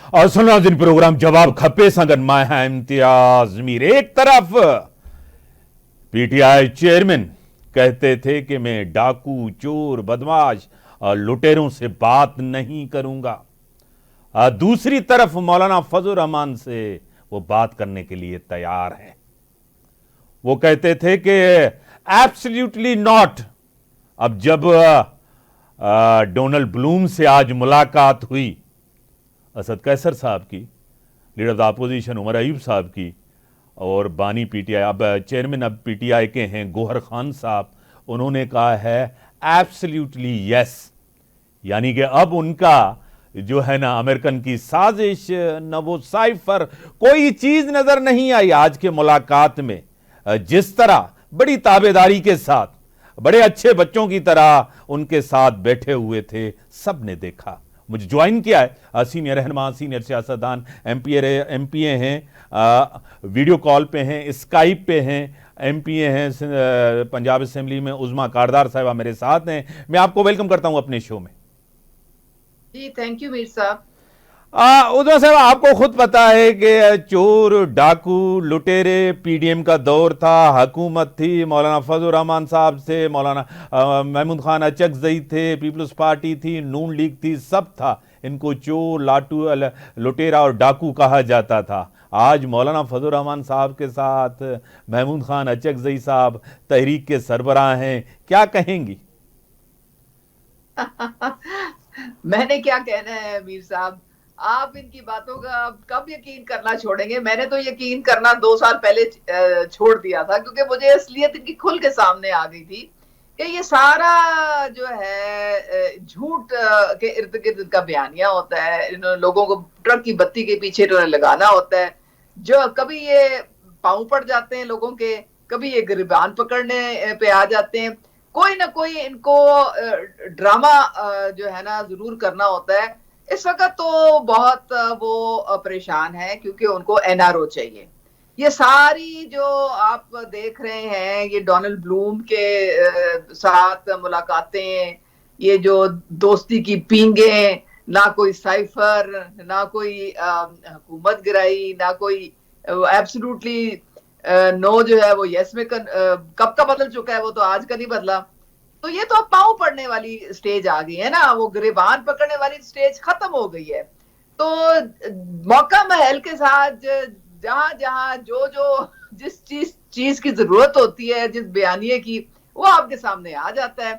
और सुना दिन प्रोग्राम जवाब खपे संगन मैं है इम्तियाज मीर। एक तरफ पीटीआई चेयरमैन कहते थे कि मैं डाकू, चोर, बदमाश और लुटेरों से बात नहीं करूंगा। दूसरी तरफ मौलाना फजल रहमान से वो बात करने के लिए तैयार हैं। वो कहते थे कि एब्सोल्युटली नॉट। अब जब डोनाल्ड ब्लूम से आज मुलाकात हुई, असद कैसर साहब की, leader of the opposition Omar Ayub साहब की, और बानी पीटीआई, अब चेयरमैन अब पीटीआई के हैं गौहर खान साहब, उन्होंने कहा है एब्सोल्युटली यस। यानी कि अब उनका जो है ना अमेरिकन की साजिश, न वो साइफर, कोई चीज नजर नहीं आई आज के मुलाकात में। जिस तरह बड़ी ताबेदारी के साथ, बड़े अच्छे बच्चों की तरह उनके साथ बैठे हुए थे, सबने देखा। मुझे ज्वाइन किया है सीनियर रहनुमा, सीनियर सियासतदान, एमपीए हैं, वीडियो कॉल पे हैं, स्काइप पे हैं, एमपीए हैं पंजाब असेंबली में, उज़मा कारदार साहिबा मेरे साथ हैं। मैं आपको वेलकम करता हूं अपने शो में। जी थैंक यू मीर साहब। उज़मा साहब, आपको खुद पता है कि चोर, डाकू, लुटेरे पीडीएम का दौर था, हुकूमत थी, मौलाना फजल रहमान साहब थे, मौलाना महमूद खान अचकजई थे, पीपल्स पार्टी थी, नून लीग थी, सब था। इनको चोर, लाटू, लुटेरा और डाकू कहा जाता था। आज मौलाना फजल रहमान साहब के साथ महमूद खान अचकजई साहब तहरीक के सरबराह हैं, क्या कहेंगी? मैंने क्या कहना है मीर साहब, आप इनकी बातों का कब यकीन करना छोड़ेंगे? मैंने तो यकीन करना 2 साल पहले छोड़ दिया था, क्योंकि मुझे असलियत इनकी खुल के सामने आ गई थी कि ये सारा जो है झूठ के इर्द गिर्द का बयानिया होता है। इन लोगों को ट्रक की बत्ती के पीछे लगाना होता है। जो कभी ये पांव पड़ जाते हैं लोगों के, कभी ये गिरबान पकड़ने पे आ जाते हैं। कोई ना कोई इनको ड्रामा जो है ना जरूर करना होता है। इस वक्त तो बहुत वो परेशान है, क्योंकि उनको एनआरओ चाहिए। ये सारी जो आप देख रहे हैं, ये डोनाल्ड ब्लूम के साथ मुलाकातें, ये जो दोस्ती की पींगे, ना कोई साइफर, ना कोई हुकूमत गिराई, ना कोई एब्सोल्युटली नो जो है वो यस में कब का बदल चुका है, वो तो आज का नहीं बदला। तो ये तो अब पांव पड़ने वाली स्टेज आ गई है ना, वो गिरबान पकड़ने वाली स्टेज खत्म हो गई है। तो मौका महल के साथ जहां जहां जो जो जिस चीज की जरूरत होती है, जिस बयानिए की, वो आपके सामने आ जाता है।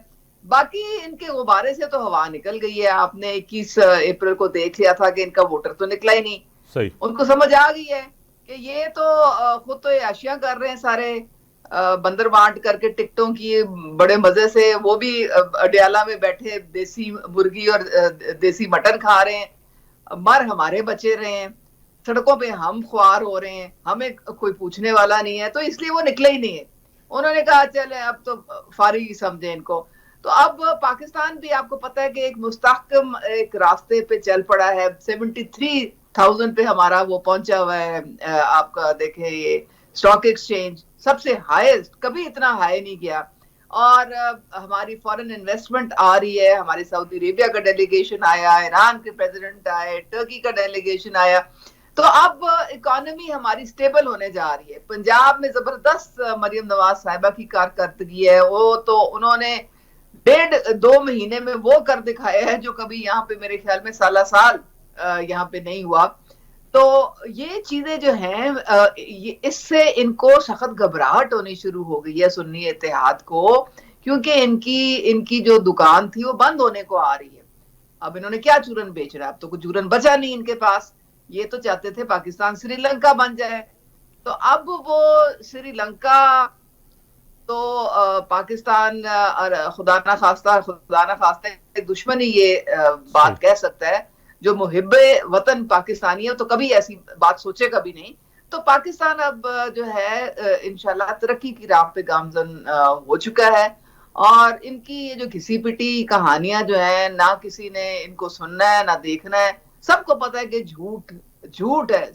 बाकी इनके गुब्बारे से तो हवा निकल गई है। आपने 21 अप्रैल को देख लिया था कि इनका वोटर तो निकला ही नहीं। सही। उनको समझ आ गई है कि ये तो खुद तो याशियां कर रहे हैं सारे, बंदर बांट करके टिकटों की बड़े मजे से। वो भी अडियाला में बैठे देसी मुर्गी और देसी मटन खा रहे हैं, मर हमारे बचे रहे हैं, सड़कों पे हम ख्वार हो रहे हैं, हमें कोई पूछने वाला नहीं है, तो इसलिए वो निकले ही नहीं है। उन्होंने कहा चले अब तो फारिग ही समझे इनको। तो अब पाकिस्तान भी आपको पता है कि एक मुस्तहकम एक रास्ते पे चल पड़ा है। 73,000 पे हमारा वो पहुंचा हुआ है। आपका देखे ये स्टॉक एक्सचेंज सबसे हाईएस्ट, कभी इतना हाई नहीं गया। और हमारी फॉरेन इन्वेस्टमेंट आ रही है। हमारी सऊदी अरेबिया का डेलीगेशन आया, ईरान के प्रेसिडेंट आए, टर्की का डेलीगेशन आया। तो अब इकोनॉमी हमारी स्टेबल होने जा रही है। पंजाब में जबरदस्त मरियम नवाज साहिबा की कारकर्दगी है। वो तो उन्होंने 1.5-2 महीने में वो कर दिखाया है जो कभी यहाँ पे मेरे ख्याल में साल यहाँ पे नहीं हुआ। तो ये चीजें जो हैं, इससे इनको सख्त घबराहट होनी शुरू हो गई है सुन्नी इत्तेहाद को, क्योंकि इनकी जो दुकान थी वो बंद होने को आ रही है। अब इन्होंने क्या चूरन बेच रहा है? अब तो कुछ चूरन बचा नहीं इनके पास। ये तो चाहते थे पाकिस्तान श्रीलंका बन जाए। तो अब वो श्रीलंका तो पाकिस्तान खुदा ना खास्ता दुश्मन ही ये बात कह सकता है। जो मुहिब्बे वतन पाकिस्तानी है तो कभी ऐसी बात सोचे कभी नहीं। तो पाकिस्तान अब जो है इंशाल्लाह तरक्की की राह पे गामजन हो चुका है। और इनकी ये जो घिसी पिटी कहानियां जो है, ना किसी ने इनको सुनना है ना देखना है। सबको पता है कि झूठ झूठ है।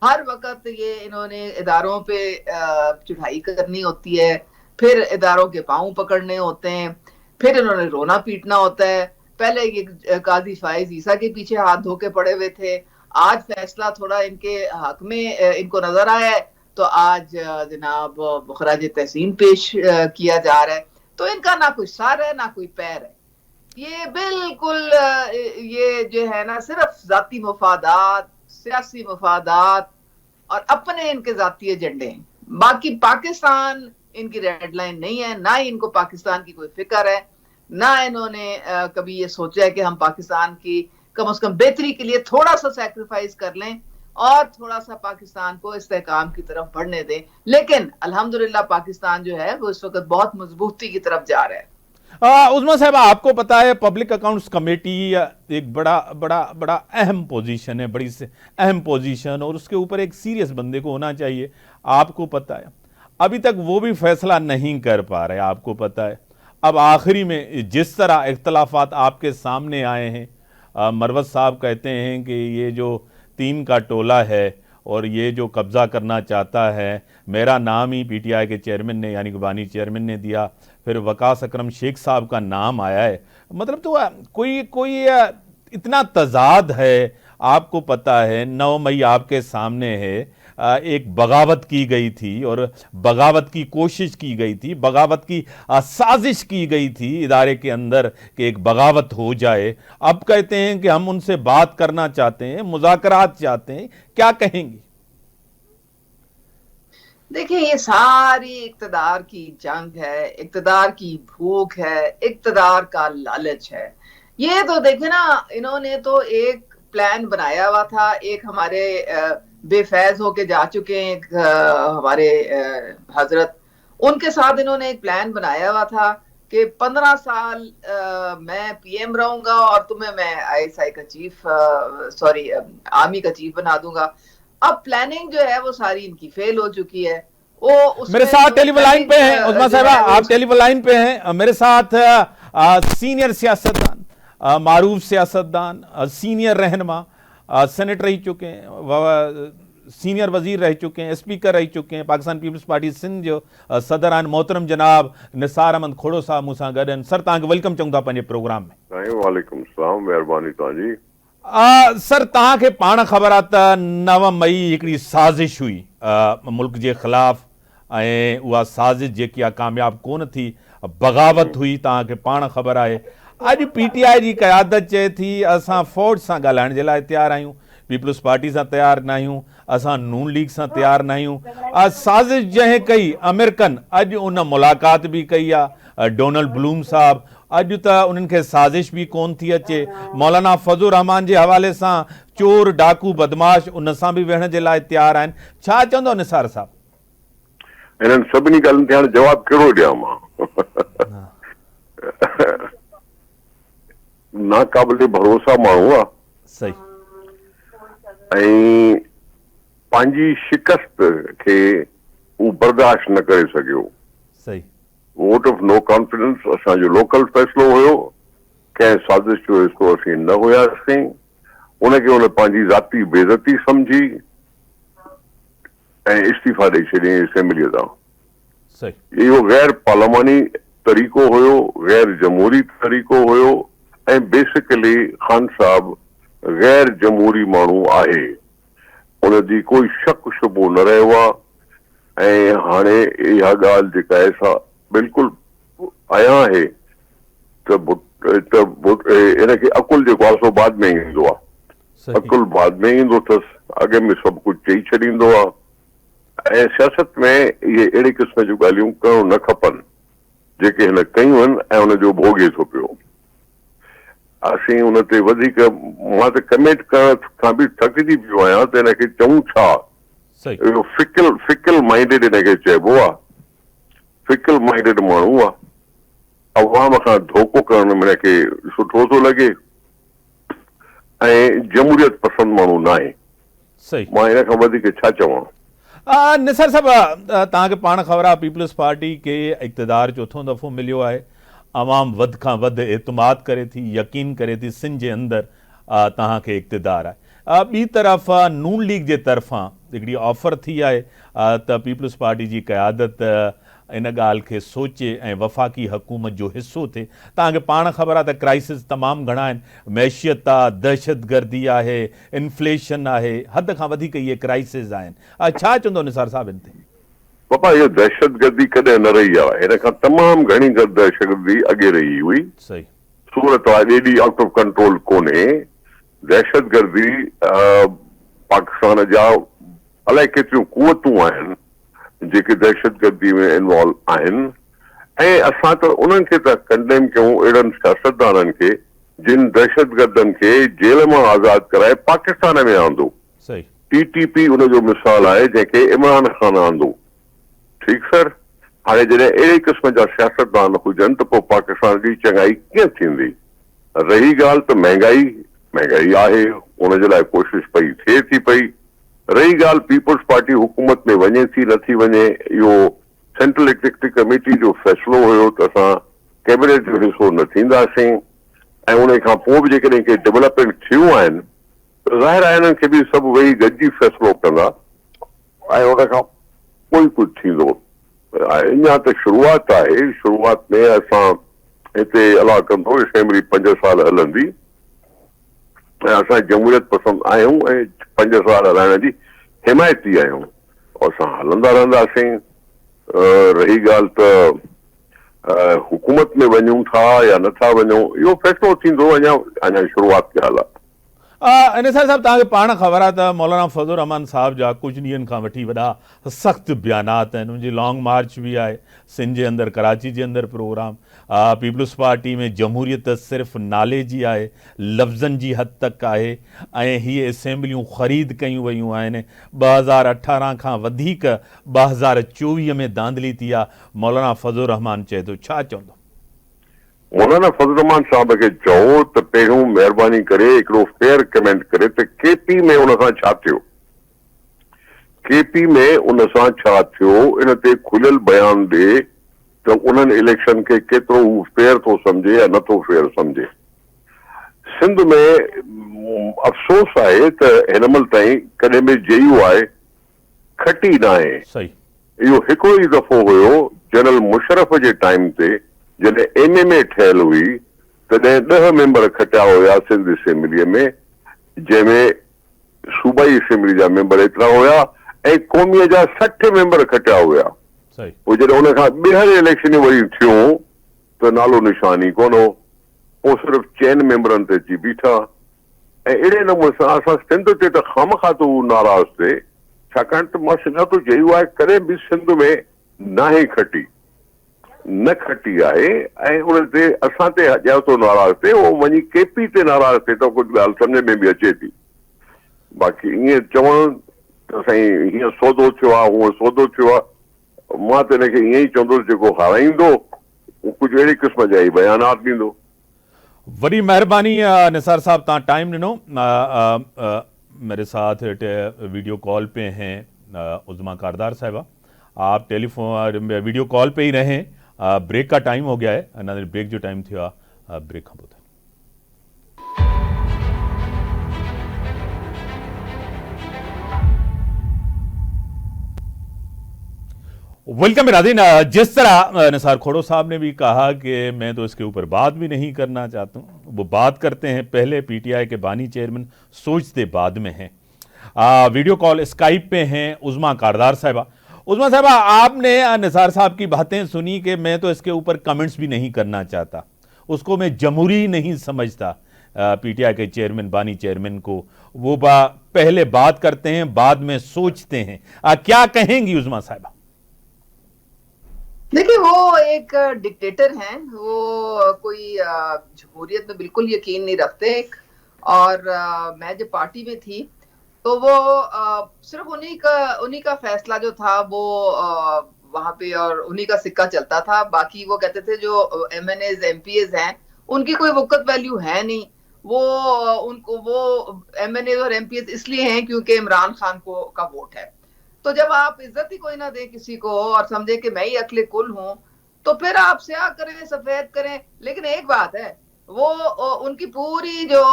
हर वक्त ये इन्होंने इदारों पे चढ़ाई करनी होती है, फिर इदारों के पांव पकड़ने होते हैं, फिर इन्होंने रोना पीटना होता है। पहले ये काजी फाइज ईसा के पीछे हाथ धो के पड़े हुए थे, आज फैसला थोड़ा इनके हक में इनको नजर आया है, तो आज जनाब खराज तहसीन पेश किया जा रहा है। तो इनका ना कोई सर है ना कोई पैर है, ये बिल्कुल ये जो है ना सिर्फ जाती मफादात, सियासी मफादात और अपने इनके जाती एजेंडे हैं। बाकी पाकिस्तान इनकी रेड लाइन नहीं है, ना ही इनको पाकिस्तान की कोई फिक्र है, ना इन्होंने कभी ये सोचा है कि हम पाकिस्तान की कम से कम बेहतरी के लिए थोड़ा सा सैक्रिफाइस कर लें और थोड़ा सा पाकिस्तान को इस्तेहकाम की तरफ बढ़ने दें। लेकिन अल्हम्दुलिल्लाह पाकिस्तान जो है वो इस वक्त बहुत मजबूती की तरफ जा रहा है। उस्मान साहब, आपको पता है पब्लिक अकाउंट्स कमेटी एक बड़ा बड़ा बड़ा अहम पोजीशन है, बड़ी से अहम पोजीशन, और उसके ऊपर एक सीरियस बंदे को होना चाहिए। आपको पता है अभी तक वो भी फैसला नहीं कर पा रहे, आपको पता है। अब आखिरी में जिस तरह इख्तलाफात आपके सामने आए हैं, मरवत साहब कहते हैं कि ये जो 3 का टोला है और ये जो कब्ज़ा करना चाहता है, मेरा नाम ही पीटीआई के चेयरमैन ने यानी कि बानी चेयरमैन ने दिया, फिर वकास अकरम शेख साहब का नाम आया है। मतलब तो कोई इतना तजाद है। आपको पता है 9 मई आपके सामने है, एक बगावत की गई थी और बगावत की कोशिश की गई थी, बगावत की साजिश की गई थी इदारे के अंदर कि एक बगावत हो जाए। अब कहते हैं कि हम उनसे बात करना चाहते हैं, मुज़ाकरात चाहते हैं, क्या कहेंगी? देखिए, ये सारी इक्तदार की जंग है, इक्तदार की भूख है, इक्तदार का लालच है। ये तो देखे ना, इन्होंने तो एक प्लान बनाया हुआ था। एक हमारे बेफैज होके जा चुके हैं हमारे हजरत, उनके साथ इन्होंने एक प्लान बनाया हुआ था कि 15 साल मैं पीएम रहूंगा और तुम्हें मैं आईएसआई का चीफ सॉरी आर्मी का चीफ बना दूंगा। अब प्लानिंग जो है वो सारी इनकी फेल हो चुकी है। वो मेरे साथ टेलीफोन लाइन पे हैं उस्मान साहब, आप टेलीफोन लाइन पे हैं। मेरे साथ सीनियर सियासतदान, मारूफ सियासतदान, सीनियर रहनुमा, सेनेटर रह चुके हैं, सीनियर वजीर रह चुके हैं, स्पीकर रह चुके हैं पाकिस्तान पीपल्स पार्टी सिंध जो सदर आहिनि, मोहतरम जनाब निसार अहमद खोड़ो साहब मूंसां गॾु आहिनि। सर, तव्हांखे वेलकम चऊं था पंहिंजे प्रोग्राम में। वालेकुम सलाम, महिरबानी तव्हांजी। सर, तव्हांखे पाण ख़बर आहे त 9 मई हिकिड़ी साज़िश हुई मुल्क जे ख़िलाफ़, ऐं उहा साज़िश जेकी आहे कामयाबु कोन थी, बग़ावत हुई, तव्हांखे पाण ख़बर आहे। अॼु पीटीआई जी क़यादत चए थी असां फौज सां ॻाल्हाइण जे लाइ तयारु आहियूं, पीपल्स पार्टी सां तयारु न आहियूं, असां नून लीग सां तयारु न आहियूं। साज़िश जंहिं कई अमेरिकन, अॼु उन मुलाक़ात बि कई आहे डोनाल्ड ब्लूम साहब। अॼु त उन्हनि खे साज़िश बि कोन थी अचे। मौलाना फज़लुर रहमान जे हवाले सां चोर डाकू बदमाश उन सां बि वेहण जे लाइ तयारु आहिनि। छा चवंदो निसार साहब? इन्हनि सभिनी ॻाल्हियुनि ते हाणे जवाबु कहिड़ो ॾियां मां? नाक़ाबिले भरोसा माण्हू आहे, सही, ऐं पंहिंजी शिकस्त खे हू बर्दाश्त न करे सघियो। सही, वोट ऑफ नो कॉन्फिडेंस असांजो लोकल फ़ैसिलो हुयो, कंहिं साज़िश जो हिस्सो असीं न हुयासीं। उनखे उन पंहिंजी ज़ाती बेइज़ती सम्झी ऐं इस्तीफ़ा ॾेई छॾियईं असेंबलीअ तां। सही, इहो गैर पार्लिमानी तरीक़ो हुयो, गैर जमहूरी तरीक़ो हुयो, ऐं बेसिकली ख़ान साहब गैर जमहूरी माण्हू आहे, उनजी कोई शक शुबो न रहियो आहे। ऐं हाणे इहा ॻाल्हि जेका आहे सा बिल्कुलु आया आहे त इनखे अकुल जेको आहे सो बाद में ईंदो आहे, अकुल बाद में ईंदो अथसि, अॻे में सभु कुझु चई छॾींदो आहे। ऐं सियासत में इहे अहिड़े क़िस्म जूं ॻाल्हियूं करणु न खपनि जेके हिन कयूं आहिनि ऐं उनजो भोॻे थो पियो। असीं उन ते वधीक, मां त कमेंट करण खां बि थकिजी पियो आहियां त हिनखे चऊं छा। इहो फिकल माइंडेड हिनखे चइबो आहे, फिकल माइंडेड माण्हू आहे। अवाम खां धोखो करण में हिनखे सुठो थो लॻे ऐं जमहूरियत पसंदि माण्हू न आहे। मां हिन खां वधीक छा चवां? निसार साहब, तव्हांखे पाण ख़बर आहे पीपल्स पार्टी खे इक़्तिदार चोथों दफ़ो मिलियो आहे। अवाम वधि खां वधि एतमाद करे थी, यकीन करे थी सिंध जे अंदरि तव्हांखे इक़्तिदार आहे। ॿी तरफ़ नून लीग जे तरफ़ां हिकिड़ी ऑफर थी आहे त पीपल्स पार्टी जी क़यादत इन ॻाल्हि खे सोचे ऐं वफ़ाक़ी हुकूमत जो हिसो थिए। तव्हांखे पाण ख़बर आहे त क्राइसिस तमामु घणा आहिनि, मैशियत आहे, दहशतगर्दी आहे, इन्फ्लेशन आहे, हद खां वधीक इहे क्राइसिस आहिनि। छा चवंदो निसार साहिब इन ते? बाबा इहो दहशतगर्दी कॾहिं न रही आहे, हिन खां तमामु घणी दहशतगर्दी अॻे रही हुई। सही, सूरत आहे एॾी आउट ऑफ कंट्रोल कोन्हे। दहशतगर्दी पाकिस्तान जा अलाए केतिरियूं कुवतूं आहिनि जेके दहशतगर्दी में इन्वॉल्व आहिनि, ऐं असां त उन्हनि खे त कंडेम कयूं, अहिड़नि सियासतदाननि खे जिन दहशतगर्दनि खे जेल मां आज़ाद कराए पाकिस्तान में आंदो। सही, TTP उनजो मिसाल आहे जंहिंखे इमरान खान आंदो। ठीकु सर, हाणे जॾहिं अहिड़े क़िस्म जा सियासतदान हुजनि त पोइ पाकिस्तान जी चङाई कीअं थींदी? रही ॻाल्हि त महांगाई आहे, उनजे लाइ कोशिशि पई थिए थी पई। रही ॻाल्हि पीपुल्स पार्टी हुकूमत में वञे थी नथी वञे, इहो सेंट्रल एग्जीक्यूटिव कमेटी जो फ़ैसिलो हुयो त असां कैबिनेट जो हिसो न थींदासीं, ऐं उन खां पोइ बि जेकॾहिं के डेवलपमेंट थियूं आहिनि त ज़ाहिर आहे हिननि खे बि सभु वेही गॾिजी फ़ैसिलो कंदा ऐं उन खां पोइ कुझु थींदो। अञा त शुरूआत आहे। शुरूआत में असां हिते अला कंदो असेंबली 5 साल हलंदी ऐं असां जमहूरियत पसंदि आहियूं ऐं 5 साल हलाइण जी हिमायती आहियूं, असां हलंदा रहंदासीं। रही ॻाल्हि त हुकूमत में वञूं था या नथा वञूं, इहो फ़ैसिलो थींदो। अञा शुरूआत कयल आहे। निसार साहब, तव्हांखे पाण ख़बर आहे त मौलाना फज़लुर रहमान साहब जा कुझु ॾींहंनि खां वठी वॾा सख़्तु बयानात आहिनि। उनजी लॉन्ग मार्च बि आहे सिंध जे अंदरि, कराची जे अंदरि प्रोग्राम। पीपल्स पार्टी में जमहूरियत सिर्फ़ु नाले जी आहे, लफ़्ज़नि जी हद तक आहे, ऐं हीअ असेंबलियूं ख़रीद कयूं वयूं आहिनि। 2018 खां वधीक 2024 में धांधली थी आहे। मौलाना फज़लुर रहमान चए थो, छा चवंदो? मौलाना फज़लुर रहमान साहब खे चओ त पहिरियों महिरबानी करे हिकिड़ो फेयर कमेंट करे त KP में उन सां छा थियो, KP में उन सां छा थियो, इन ते खुलियल बयान ॾे त उन्हनि इलेक्शन खे केतिरो हू फेयर थो सम्झे या नथो फेयर सम्झे। सिंध में अफ़सोस आहे त हिन महिल ताईं कॾहिं बि JU आहे खटी न आहे। सही, इहो हिकिड़ो ई दफ़ो हुयो जनरल मुशर्रफ जे टाइम ते जॾहिं MMA ठहियल हुई, तॾहिं 10 मेंबर खटिया हुया सिंध असेंबलीअ में, जंहिंमें सूबाई असेंबली जा मेंबर एतिरा हुया ऐं क़ौमीअ जा 60 मेंबर खटिया हुया। सही, पोइ जॾहिं उन खां ॿीहर इलेक्शनियूं वरी थियूं त नालो निशान ई कोन हो, पोइ सिर्फ़ु चइनि मेंबरनि ते अची बीठा। ऐं अहिड़े नमूने सां असां सिंध ते त खामखा तो नाराज़ थिए, छाकाणि त मां सिंध तो चयो आहे कॾहिं बि सिंध में नाहे न खटी आहे, ऐं उन ते असां ते ॼाओ तो नाराज़ थिए, उहो वञी KP ते नाराज़ थिए त कुझु ॻाल्हि सम्झ में बि अचे थी। बाक़ी ईअं चवणु त साईं हीअं सौदो थियो आहे, हूअं सौदो थियो आहे, मां त हिनखे ईअं ई चवंदुसि जेको हाराईंदो कुझु अहिड़ी क़िस्म जा ई बयानात ॾींदो। बड़ी मेहरबानी निसार साहब, तव्हां टाइम ॾिनो। मेरे साथ वीडियो कॉल पे हैं उज़मा कारदार साहिबा। आप टेलीफोन वीडियो कॉल पे ही रहें। ब्रेक का टाइम हो गया है, अनदर ब्रेक जो टाइम थियो आहे, ब्रेक खां पोइ। वेलकम नाज़रीन। जिस तरह निसार खोड़ो साहब ने भी कहा कि मैं तो इसके ऊपर बात भी नहीं करना चाहता हूँ, वो बात करते हैं पहले PTI के बानी चेयरमैन, सोचते बाद में हैं। वीडियो कॉल स्काइप पे हैं उज़मा कारदार साहिबा। उज़मा साहिबा, आपने निसार साहब की बातें सुनी कि मैं तो इसके ऊपर कमेंट्स भी नहीं करना चाहता, उसको मैं जमहूरी नहीं समझता। PTI के चेयरमैन, बानी चेयरमैन को वो पहले बात करते हैं बाद में सोचते हैं। क्या कहेंगी उज़मा साहिबा? देखिए, वो एक डिक्टेटर हैं, वो कोई जमहूरियत में बिल्कुल यकीन नहीं रखते। और मैं जब पार्टी में थी तो वो सिर्फ उन्हीं का फैसला जो था वो वहां पे, और उन्हीं का सिक्का चलता था। बाकी वो कहते थे जो MNAs MPAs हैं उनकी कोई वक़्त वैल्यू है नहीं, वो MNAs और MPAs इसलिए हैं क्योंकि इमरान खान का वोट है। तो जब आप इज्जत ही कोई ना दे किसी को और समझे कि मैं ही अकले कुल हूं, तो फिर आप स्याह करें, सफेद करें। लेकिन एक बात है, वो उनकी पूरी जो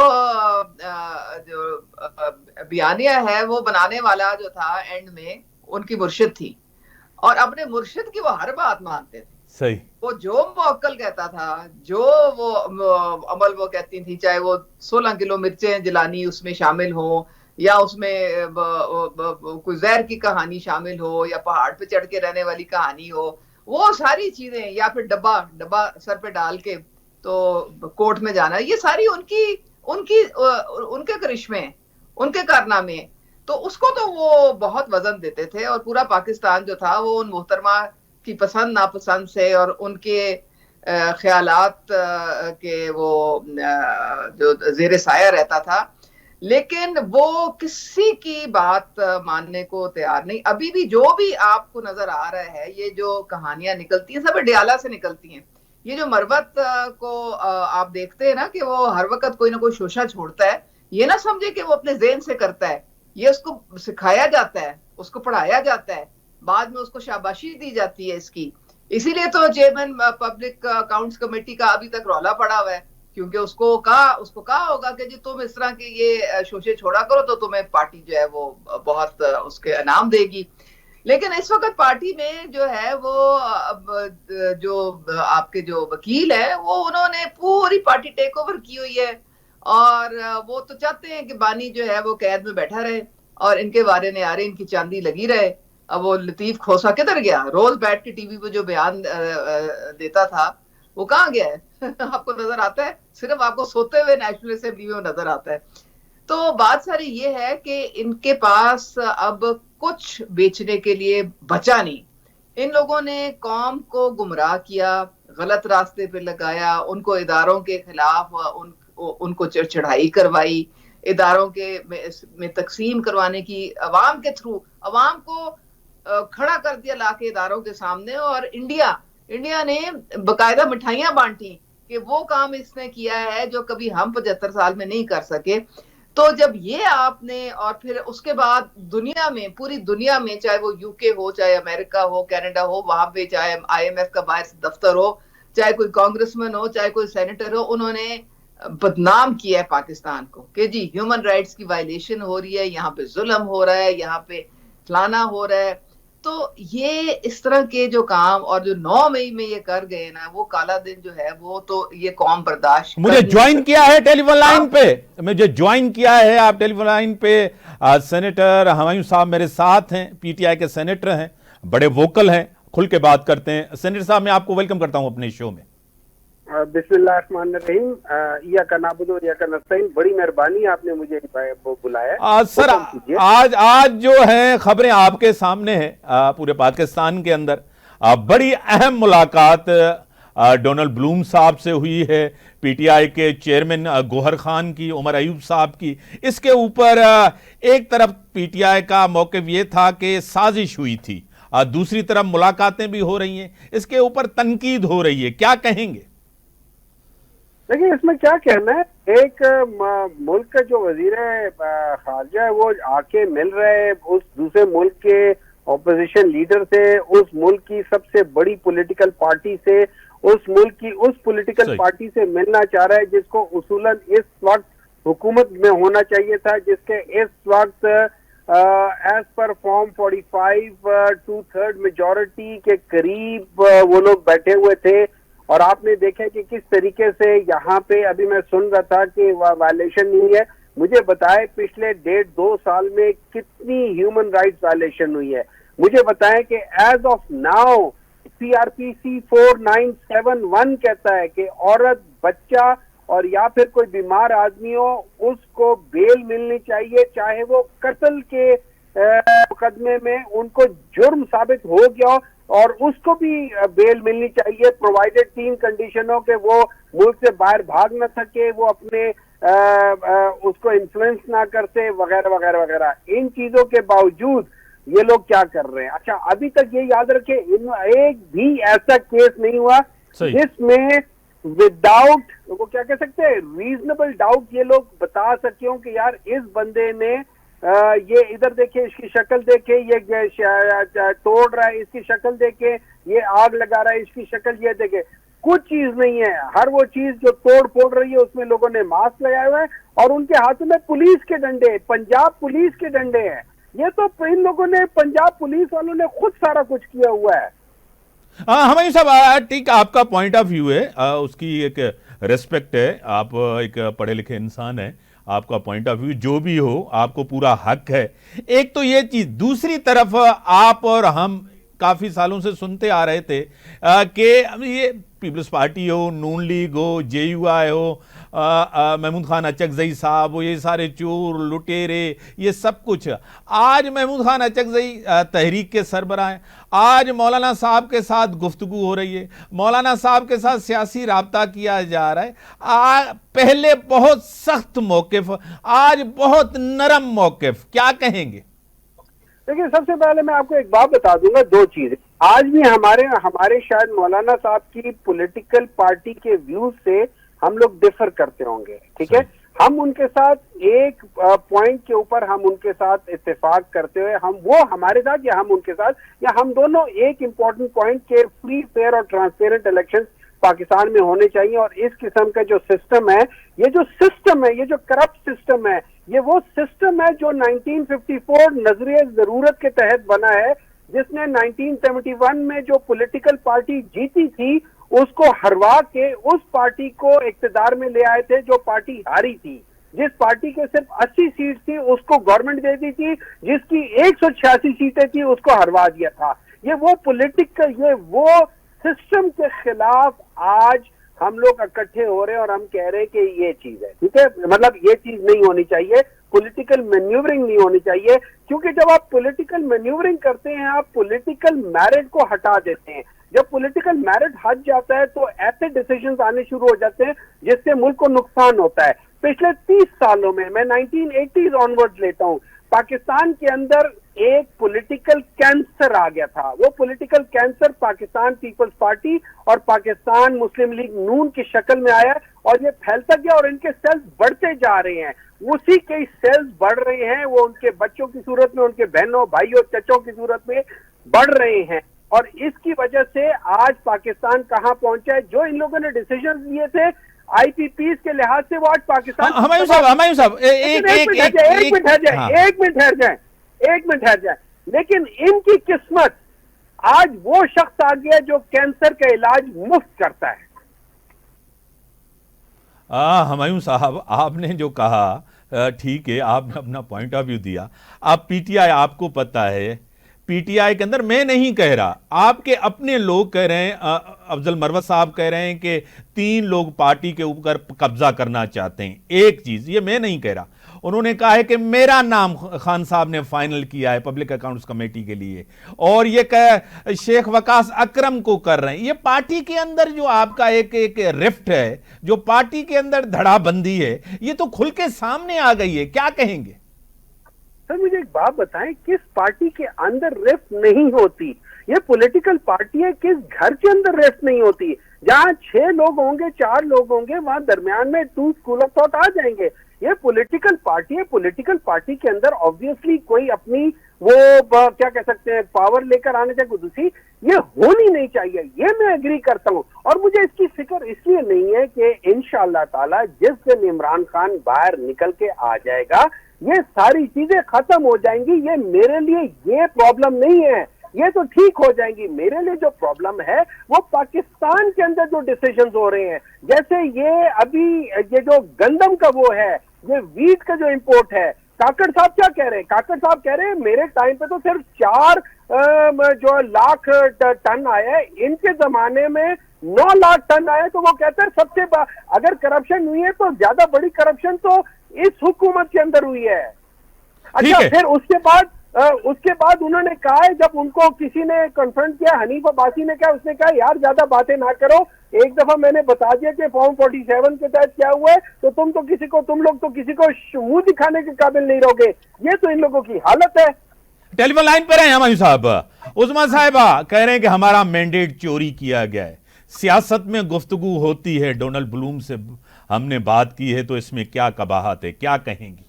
बयानिया है, वो बनाने वाला जो था एंड में उनकी मुर्शिद थी। और अपने मुर्शिद की वो हर बात मानते थे। सही। वो जो मौक्कल कहता था, जो वो अमल वो कहती थी, चाहे वो 16 किलो मिर्चें जलानी उसमें शामिल हो, या उसमें कोई जहर की कहानी शामिल हो, या पहाड़ पे चढ़ के रहने वाली कहानी हो, वो सारी चीजें, या फिर डब्बा डब्बा सर पे डाल के तो कोर्ट में जाना, ये सारी उनकी उनकी उनके करिश्मे, उनके कारनामे। तो उसको तो वो बहुत वजन देते थे, और पूरा पाकिस्तान जो था वो उन मोहतरमा की पसंद नापसंद से और उनके ख्यालात के वो जो जेर साया रहता था। लेकिन वो किसी की बात मानने को तैयार नहीं। अभी भी जो भी आपको नजर आ रहा है, ये जो कहानियां निकलती हैं सब अडियाला से निकलती हैं। ये जो मरवत को आप देखते हैं ना कि वो हर वक्त कोई ना कोई शोशा छोड़ता है, ये ना समझे कि वो अपने जेहन से करता है। ये उसको सिखाया जाता है, उसको पढ़ाया जाता है, बाद में उसको शाबाशी दी जाती है इसकी। इसीलिए तो चेयरमैन पब्लिक अकाउंट्स कमेटी का अभी तक रौला पड़ा हुआ है, क्योंकि उसको कहा होगा कि जी तुम इस तरह के ये शोशे छोड़ा करो तो तुम्हें पार्टी जो है वो बहुत उसके इनाम देगी। लेकिन इस वक्त पार्टी में जो है वो जो आपके जो वकील है वो उन्होंने पूरी पार्टी टेक ओवर की हुई है, और वो तो चाहते हैं कि बानी जो है वो कैद में बैठा रहे और इनके वारे ने यारे इनकी चांदी लगी रहे। अब वो लतीफ खोसा किधर गया? रोज बैठ के टीवी पे जो बयान देता था वो कहाँ गया है? आपको नजर आता है? सिर्फ आपको सोते हुए नेशनल असेंबली में नजर आता है। तो बात सारी ये है कि इनके पास अब कुछ बेचने के लिए बचा नहीं। इन लोगों ने कौम को गुमराह किया, गलत रास्ते पे लगाया, उनको इदारों के खिलाफ उनको चढ़ाई करवाई, इदारों के में तकसीम करवाने की अवाम के थ्रू अवाम को खड़ा कर दिया लाके इदारों के सामने। और इंडिया ने बकायदा मिठाइयां बांटी कि वो काम इसने किया है जो कभी हम 75 साल में नहीं कर सके। तो जब ये आपने, और फिर उसके बाद दुनिया में, पूरी दुनिया में, चाहे वो यूके हो, चाहे अमेरिका हो, कनाडा हो, वहां पे चाहे IMF का बाहर दफ्तर हो, चाहे कोई कांग्रेसमैन हो, चाहे कोई सेनेटर हो, उन्होंने बदनाम किया है पाकिस्तान को कि जी ह्यूमन राइट्स की वायलेशन हो रही है, यहाँ पे जुल्म हो रहा है, यहाँ पे फलाना हो रहा है। तो ये इस तरह के जो काम, और जो 9 मई में ये कर गए ना, वो काला दिन जो है वो तो ये कौम बर्दाश्त मुझे ज्वाइन किया है टेलीफोन लाइन पे, मुझे ज्वाइन किया है आप टेलीफोन लाइन पे। सेनेटर हुमायूं साहब मेरे साथ हैं, PTI के सेनेटर हैं, बड़े वोकल हैं, खुल के बात करते हैं। सेनेटर साहब मैं आपको वेलकम करता हूं अपने शो में। बिस्मिल्लाहिर्रहमानिर्रहीम, या का नाबुदो या का नस्तईन, बड़ी मेहरबानी आपने मुझे बुलाया। सर आज जो है खबरें आपके सामने है, पूरे पाकिस्तान के अंदर बड़ी अहम मुलाकात डोनाल्ड ब्लूम साहब से हुई है, PTI के चेयरमैन गौहर खान की, उमर अयूब साहब की। इसके ऊपर एक तरफ PTI का मौक़िफ़ ये था कि साजिश हुई थी, दूसरी तरफ मुलाकातें भी हो रही हैं, इसके ऊपर तनकीद हो रही है, क्या कहेंगे? देखिए इसमें क्या कहना है, एक मुल्क का जो वजीर खारजा है वो आके मिल रहे उस दूसरे मुल्क के ऑपोजिशन लीडर से, उस मुल्क की सबसे बड़ी पॉलिटिकल पार्टी से, उस मुल्क की उस पॉलिटिकल पार्टी से मिलना चाह रहा है जिसको उसूलन इस वक्त हुकूमत में होना चाहिए था, जिसके इस वक्त एज पर फॉर्म 45 2/3 मेजॉरिटी के करीब वो लोग बैठे हुए थे। और आपने देखा कि किस तरीके से यहाँ पे, अभी मैं सुन रहा था कि वायलेशन नहीं है, मुझे बताएं पिछले 1.5-2 साल में कितनी ह्यूमन राइट्स वायलेशन हुई है। मुझे बताएं कि एज ऑफ नाउ CRPC 4971 कहता है कि औरत, बच्चा और या फिर कोई बीमार आदमी हो, उसको बेल मिलनी चाहिए, चाहे वो कत्ल के मुकदमे में उनको जुर्म साबित हो गया हो, और उसको भी बेल मिलनी चाहिए, प्रोवाइडेड 3 कंडीशन हो कि वो मुल्क से बाहर भाग न सके, वो अपने उसको इन्फ्लुएंस ना करते, वगैरह वगैरह वगैरह। इन चीजों के बावजूद ये लोग क्या कर रहे हैं? अच्छा, अभी तक ये याद रखे, एक भी ऐसा केस नहीं हुआ जिसमें विदाउट, वो क्या कह सकते हैं, रीजनेबल डाउट ये लोग बता सके हो कि यार इस बंदे ने ये इधर देखे, इसकी शक्ल देखे, ये तोड़ रहा है, इसकी शक्ल देखे, ये आग लगा रहा है, इसकी शक्ल ये देखे। कुछ चीज नहीं है। हर वो चीज जो तोड़ फोड़ रही है उसमें लोगों ने मास्क लगाए हुए हैं और उनके हाथों में पुलिस के डंडे, पंजाब पुलिस के डंडे हैं। ये तो इन लोगों ने, पंजाब पुलिस वालों ने खुद सारा कुछ किया हुआ है। हाँ, हमारी साहब ठीक, आपका पॉइंट ऑफ व्यू है, उसकी एक रेस्पेक्ट है, आप एक पढ़े लिखे इंसान हैं, आपका पॉइंट ऑफ व्यू जो भी हो आपको पूरा हक है। एक तो ये चीज, दूसरी तरफ आप और हम काफी सालों से सुनते आ रहे थे कि ये पीपल्स पार्टी हो, नून लीग हो, जेयूआई हो, महमूद खान अचकजई साहब हो, ये सारे चोर लुटेरे, ये सब कुछ। आज महमूद खान अचकजई तहरीक के सरबराह हैं, आज मौलाना साहब के साथ गुफ्तगू हो रही है, मौलाना साहब के साथ सियासी राब्ता किया जा रहा है। पहले बहुत सख्त मौकिफ, आज बहुत नरम मौकिफ, क्या कहेंगे? देखिए, सबसे पहले मैं आपको एक बात बता दूंगा, दो चीजें। आज भी हमारे शायद मौलाना साहब की पॉलिटिकल पार्टी के व्यूज से हम लोग डिफर करते होंगे, ठीक है। हम उनके साथ एक पॉइंट के ऊपर हम उनके साथ इत्तेफाक करते हुए, वो हमारे साथ या हम उनके साथ, या हम दोनों एक इंपॉर्टेंट पॉइंट के फ्री, फेयर और ट्रांसपेरेंट इलेक्शन पाकिस्तान में होने चाहिए। और इस किस्म का जो सिस्टम है, ये जो करप्ट सिस्टम है, ये वो सिस्टम है जो 1954 नजरिए जरूरत के तहत बना है, जिसने 1971 में जो पॉलिटिकल पार्टी जीती थी उसको हरवा के उस पार्टी को इक्तदार में ले आए थे, जो पार्टी हारी थी। जिस पार्टी के सिर्फ 80 सीट थी उसको गवर्नमेंट दे दी थी, जिसकी 186 सीटें थी उसको हरवा दिया था। ये वो सिस्टम के खिलाफ आज हम लोग इकट्ठे हो रहे हैं और हम कह रहे हैं कि ये चीज है, ठीक है। मतलब ये चीज नहीं होनी चाहिए, पॉलिटिकल मैन्यूवरिंग नहीं होनी चाहिए, क्योंकि जब आप पॉलिटिकल मैन्यूवरिंग करते हैं आप पॉलिटिकल मेरिट को हटा देते हैं। जब पॉलिटिकल मेरिट हट जाता है तो ऐसे डिसीजंस आने शुरू हो जाते हैं जिससे मुल्क को नुकसान होता है। पिछले 30 सालों में, मैं 1980s ऑनवर्ड लेता हूं, पाकिस्तान के अंदर एक पॉलिटिकल कैंसर आ गया था। वो political cancer Pakistan Peoples Party और पाकिस्तान मुस्लिम लीग नून की शक्ल में आया और ये फैलता गया और इनके सेल्स बढ़ते जा रहे हैं। उसी के सेल्स बढ़ रहे हैं, वो उनके बच्चों की सूरत में, उनके बहनों भाइयों चचों की सूरत में बढ़ रहे हैं। और इसकी वजह से आज पाकिस्तान कहां पहुंचा है। जो इन लोगों ने डिसीजन लिए थे IPPs के लिहाज से, वो आज पाकिस्तान, हमायूं साहब एक मिनट ठहर जाए। लेकिन इनकी किस्मत, आज वो शख्स आ गया जो कैंसर का इलाज मुफ्त करता है। हमायूं साहब, आपने जो कहा ठीक है, आपने अपना पॉइंट ऑफ व्यू दिया। आप PTI, आपको पता है PTI के अंदर, मैं नहीं कह रहा, आपके अपने लोग कह रहे हैं, अफजल मरवत साहब कह रहे हैं कि 3 लोग पार्टी के ऊपर कब्जा करना चाहते हैं। एक चीज ये मैं नहीं कह रहा, उन्होंने कहा है कि मेरा नाम खान साहब ने फाइनल किया है पब्लिक अकाउंट्स कमेटी के लिए, और ये शेख वकास अकरम को कर रहे हैं। ये पार्टी के अंदर जो आपका एक रिफ्ट है, जो पार्टी के अंदर धड़ाबंदी है, ये तो खुल के सामने आ गई है, क्या कहेंगे? सर मुझे एक बात बताएं, किस पार्टी के अंदर रिफ्ट नहीं होती? ये पॉलिटिकल पार्टी है, किस घर के अंदर रिफ्ट नहीं होती? जहां 6 लोग होंगे, 4 लोग होंगे, वहां दरमियान में 2 स्कूल ऑफ थॉट आ जाएंगे। ये पॉलिटिकल पार्टी है, पॉलिटिकल पार्टी के अंदर ऑब्वियसली कोई अपनी वो क्या कह सकते हैं पावर लेकर आने चाहिए दूसरी, ये होनी नहीं चाहिए, ये मैं एग्री करता हूं। और मुझे इसकी फिक्र इसलिए नहीं है कि इंशाअल्लाह ताला जिस दिन इमरान खान बाहर निकल के आ जाएगा ये सारी चीजें खत्म हो जाएंगी। ये मेरे लिए ये प्रॉब्लम नहीं है, ये तो ठीक हो जाएंगी। मेरे लिए जो प्रॉब्लम है वो पाकिस्तान के अंदर जो डिसीजंस हो रहे हैं, जैसे ये अभी ये जो गंदम का वो है, ये वीट का जो इंपोर्ट है, काकड़ साहब क्या कह रहे हैं? काकड़ साहब कह रहे हैं मेरे टाइम पे तो सिर्फ 4 जो लाख टन आया है, इनके जमाने में 9 लाख टन आया। तो वो कहते हैं सबसे अगर करप्शन हुई है तो ज्यादा बड़ी करप्शन तो इस हुकूमत के अंदर हुई है। अच्छा, फिर उसके बाद उन्होंने कहा है, जब उनको किसी ने कन्फ्रंट किया, हनीफ अब्बासी ने कहा, उसने कहा यार ज्यादा बातें ना करो, एक दफा मैंने बता दिया कि फॉर्म 47 के तहत क्या हुआ है, तो तुम लोग तो किसी को मुंह दिखाने के काबिल नहीं रहोगे। ये तो इन लोगों की हालत है। टेलीफोन लाइन पर हैं हमायूं साहब। उस्मा साहिबा कह रहे हैं कि हमारा मैंडेट चोरी किया गया है। सियासत में गुफ्तगू होती है, डोनाल्ड ब्लूम से हमने बात की है, तो इसमें क्या कबाहत है, क्या कहेंगी?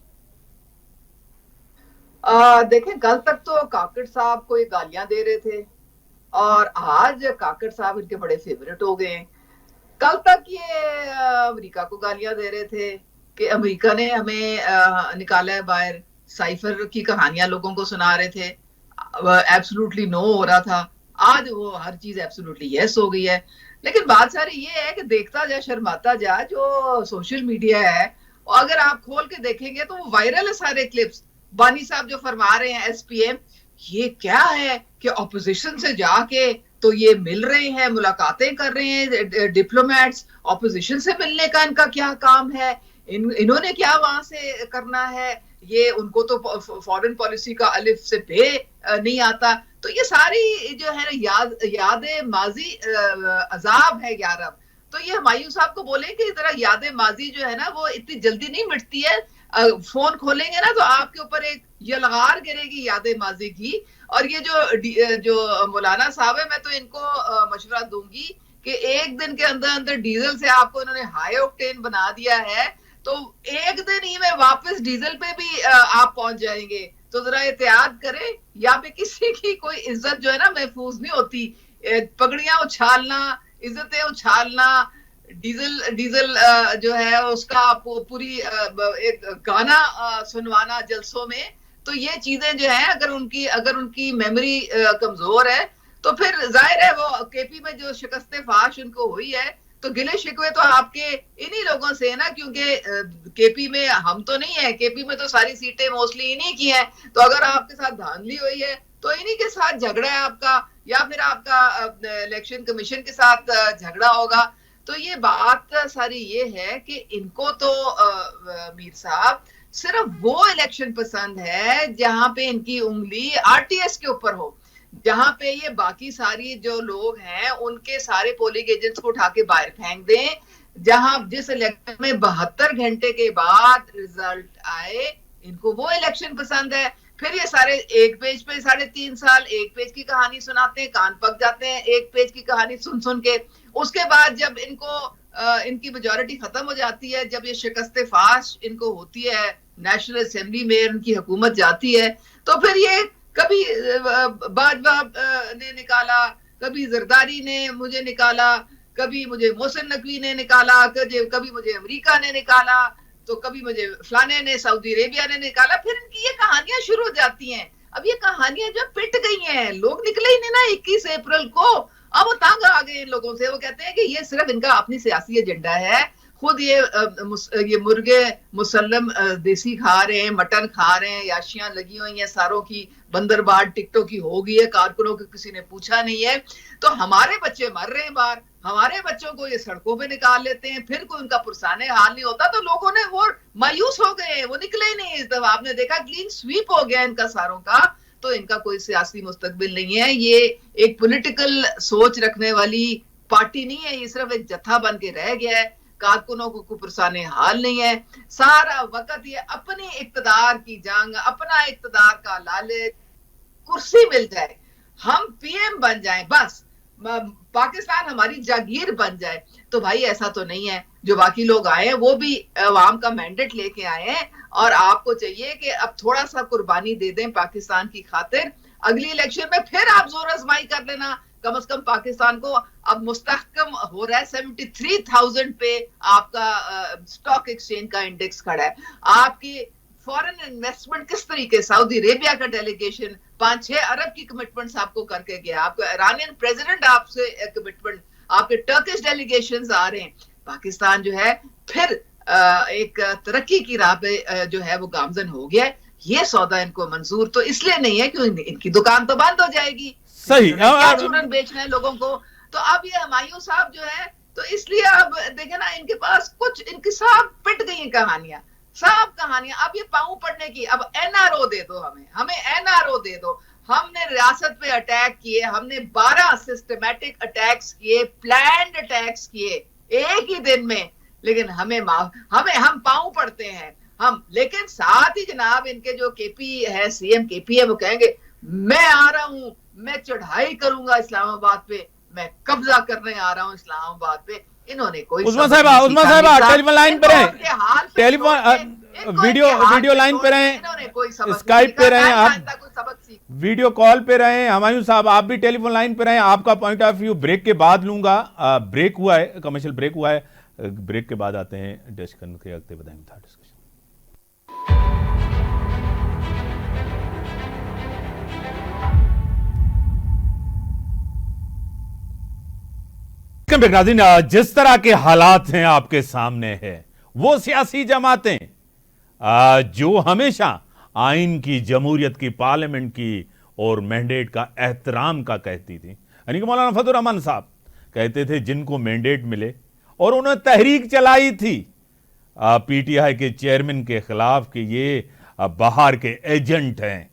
देखें, कल तक तो काकड़ साहब को ये गालियां दे रहे थे और आज काकड़ साहब इनके बड़े फेवरेट हो गए हैं। कल तक ये अमेरिका को गालियां दे रहे थे कि अमेरिका ने हमें निकाला है बाहर, साइफर की कहानियां लोगों को सुना रहे थे, एब्सोल्युटली नो हो रहा था, आज वो हर चीज एब्सोल्युटली यस हो गई है। लेकिन बात सारी ये है कि देखता जा शर्माता जा, जो सोशल मीडिया है अगर आप खोल के देखेंगे तो वो वायरल है सारे क्लिप्स। बानी साहब जो फरमा रहे हैं एसपीएम, ये क्या है कि ऑपोजिशन से जाके तो ये मिल रहे हैं, मुलाकातें कर रहे हैं डिप्लोमेट्स, ऑपोजिशन से मिलने का इनका क्या काम है, इन्होंने क्या वहां से करना है, ये उनको तो फॉरेन पॉलिसी का अलिफ से बे नहीं आता। तो ये सारी जो है याद माजी अजाब है यार। तो ये हुमायूं साहब को बोले कि इतना याद माजी जो है ना वो इतनी जल्दी नहीं मिटती है, फोन खोलेंगे ना तो आपके ऊपर एक यलगार गिरेगी याद माजी की। और ये जो मौलाना साहब है, मैं तो इनको मशवरा दूंगी कि एक दिन के अंदर अंदर डीजल से आपको इन्होंने हाई ऑक्टेन बना दिया है, तो एक दिन ही में वापस डीजल पे भी आप पहुंच जाएंगे। तो जरा एहतियात करें, यहाँ पे किसी की कोई इज्जत जो है ना महफूज नहीं होती। पगड़ियां उछालना, इज्जतें उछालना, डीजल जो है उसका पूरी एक गाना सुनवाना जलसों में, तो ये चीजें जो है अगर उनकी मेमोरी कमजोर है तो फिर जाहिर है वो केपी में जो शिकस्ते फाश उनको हुई है, तो गिले शिकवे तो आपके इन्हीं लोगों से है ना, क्योंकि केपी में हम तो नहीं है, केपी में तो सारी सीटें मोस्टली इन्हीं की हैं। तो अगर आपके साथ धांधली हुई है तो इन्हीं के साथ झगड़ा है आपका, या फिर आपका इलेक्शन कमीशन के साथ झगड़ा होगा। तो ये बात सारी ये है कि इनको तो मीर साहब सिर्फ वो इलेक्शन पसंद है जहां पे इनकी उंगली आरटीएस के ऊपर हो, जहां पे ये बाकी सारी जो लोग हैं उनके सारे पोलिंग एजेंट्स को उठा के बाहर फेंक दें, जहां जिस इलेक्शन में 72 घंटे के बाद रिजल्ट आए, इनको वो इलेक्शन पसंद है। फिर ये सारे एक पेज पे 3.5 साल एक पेज की कहानी सुनाते हैं, कान पक जाते हैं एक पेज की कहानी सुन सुन के। उसके बाद जब इनकी मेजोरिटी खत्म हो जाती है, जब ये शिकस्ते फाश इनको होती है, नेशनल असेंबली में इनकी हुकूमत जाती है, तो फिर ये कभी बाजवा ने निकाला, कभी जरदारी ने मुझे निकाला, कभी मुझे मोहसिन नकवी ने निकाला, कभी मुझे अमेरिका ने निकाला, तो कभी मुझे फलाने ने सऊदी अरेबिया ने निकाला। फिर इनकी ये कहानियां शुरू हो जाती हैं। अब ये कहानियां जो पिट गई हैं, लोग निकले ही नहीं ना 21 अप्रैल को, अब वो तंग आ गए इन लोगों से। वो कहते हैं कि ये सिर्फ इनका अपनी सियासी एजेंडा है, खुद ये मुर्गे मुसल्लम देसी खा रहे हैं, मटन खा रहे हैं, याशियां लगी हुई हैं सारों की, बंदरबाड़ टिकटों की हो गई है, कारकुनों को किसी ने पूछा नहीं है। तो हमारे बच्चे मर रहे हैं बाहर, हमारे बच्चों को ये सड़कों पे निकाल लेते हैं, फिर कोई उनका पुरसाने हाल नहीं होता, तो लोगों ने वो मायूस हो गए, वो निकले ही नहीं। इस दफा आपने देखा क्लीन स्वीप हो गया इनका सारों का। तो इनका कोई सियासी मुस्तकबिल नहीं है, ये एक पॉलिटिकल सोच रखने वाली पार्टी नहीं है, ये सिर्फ एक जत्था बन के रह गया है। कारकुनों को पुरसाने हाल नहीं है, सारा वक्त ये अपनी इक्तदार की जंग, अपना इक्तदार का लालच, कुर्सी मिल जाए, हम पीएम बन जाएं, बस पाकिस्तान हमारी जागीर बन जाए। तो भाई ऐसा तो नहीं है। जो बाकी लोग आए हैं वो भी अवाम का मैंडेट लेके आए हैं, और आपको चाहिए कि अब थोड़ा सा कुर्बानी दे दें पाकिस्तान की खातिर। अगली इलेक्शन में फिर आप जोर आजमाई कर लेना, कम से कम पाकिस्तान को अब मुस्तहकम हो रहा है। 73,000 पे आपका स्टॉक एक्सचेंज का इंडेक्स खड़ा है। आपकी फॉरेन इन्वेस्टमेंट किस तरीके, सऊदी अरेबिया का डेलीगेशन 5-6 अरब की कमिटमेंट्स आपको करके गया, आपको ईरानियन प्रेसिडेंट आपसे कमिटमेंट, आपके टर्किश डेलीगेशंस आ रहे हैं। पाकिस्तान जो है फिर एक तरक्की की राह पे जो है वो गामजन हो गया है। ये सौदा इनको मंजूर तो इसलिए नहीं है कि इनकी दुकान तो बंद हो जाएगी, सही चूरन बेचना है लोगों को। तो अब ये हुमायूं साहब जो है, तो इसलिए अब देखे ना इनके पास कुछ, इनकी सब पिट गई हैं कहानियां, सब कहानियां। अब ये पाऊं पड़ने की, अब एनआरओ दे दो, हमें एनआरओ दे दो। हमने रियासत पे अटैक किए, हमने 12 सिस्टमैटिक अटैक्स किए, प्लान्ड अटैक्स किए एक ही दिन में, लेकिन हम पाऊं पड़ते हैं हम। लेकिन साथ ही जनाब इनके जो केपी है, सीएम केपी है, वो कहेंगे मैं आ रहा हूं, मैं चढ़ाई करूंगा इस्लामाबाद पे, मैं कब्जा करने आ रहा हूं इस्लामाबाद पे। इन्होंने कोई उस्मान साहब टेलीफोन लाइन पे रहें, टेलीफोन वीडियो लाइन पे रहें, स्काइप पे रहें, आप वीडियो कॉल पे रहें। हुमायूं साहब आप भी टेलीफोन लाइन पे रहें, आपका पॉइंट ऑफ व्यू ब्रेक के बाद लूंगा। ब्रेक हुआ है, कमर्शियल ब्रेक हुआ है, ब्रेक के बाद आते हैं डिस्कशन के अगले बताएंगे था डिस्कशन। देखें बेगनाज़रीन, जिस तरह के हालात हैं आपके सामने है, वो सियासी जमातें जो हमेशा आइन की, जमहूरियत की, पार्लियामेंट की और मैंडेट का एहतराम का कहती थी, यानी कि मौलाना फजल रहमान साहब कहते थे जिनको मैंडेट मिले, और उन्होंने तहरीक चलाई थी पीटीआई के चेयरमैन के खिलाफ कि ये बाहर के एजेंट हैं,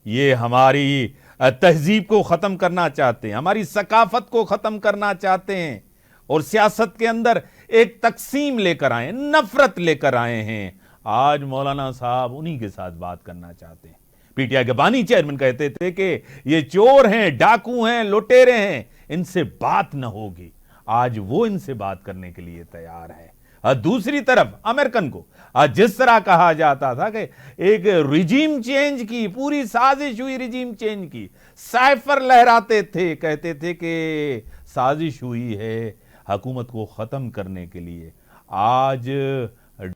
ये हमारी तहजीब को ख़त्म करना चाहते हैं, हमारी सकाफत को ख़त्म करना चाहते हैं, और सियासत के अंदर एक तकसीम लेकर आए, नफरत लेकर आए हैं। आज मौलाना साहब उन्हीं के साथ बात करना चाहते हैं। पीटीआई के बानी चेयरमैन कहते थे कि ये चोर हैं, डाकू हैं, लुटेरे हैं, इनसे बात न होगी। आज वो इनसे बात करने के लिए तैयार है। दूसरी तरफ अमेरिकन को जिस तरह कहा जाता था कि एक रिजीम चेंज की पूरी साजिश हुई, रिजीम चेंज की साइफर लहराते थे, कहते थे कि साजिश हुई है हुकूमत को ख़त्म करने के लिए। आज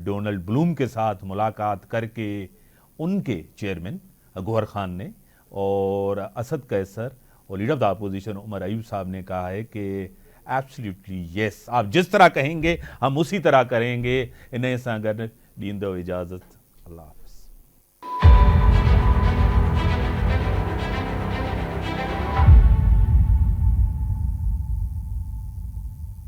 डोनाल्ड ब्लूम के साथ मुलाकात करके उनके चेयरमैन गौहर खान ने और असद कैसर और leader of the opposition Omar Ayub साहब ने कहा है कि एब्सोल्युटली यस, आप जिस तरह कहेंगे हम उसी तरह करेंगे। इन्हें सागर दीन दो इजाज़त। अल्लाह।